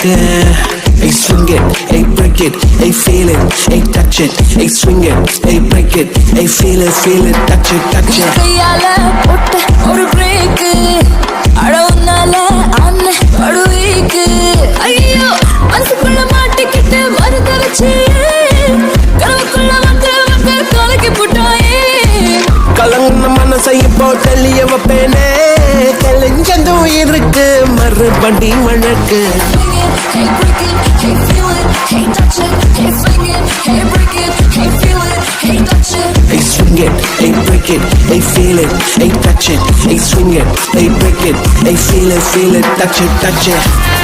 மணக்கு. Hey, swing it, hey, break it, hey, feel it, hey, touch it, hey, swing it, hey, break it, hey, feel it, touch it, touch it. கையால போட்ட ஒரு break அழவுனால அண்ண படுவீக்கு. ஐயோ மனசுக்குள்ள மாட்டிக்கிட்டு மருந்த வச்சு கனவுக்குள்ள வந்து கலக்கி போட்டாயே. கலங்க மனசை இப்போ தெளிய வைப்பேனே, தெளிஞ்சதும் இருக்கு மறுபடி மணக்கு. Hey, break it, hey, feel it, hey, touch it, hey, swing it, hey, break it, hey, feel it, hey, touch it. Hey, swing it, hey, break it, hey, feel it, hey, touch it, hey, swing it, hey, break it, hey, feel it, touch it, touch it.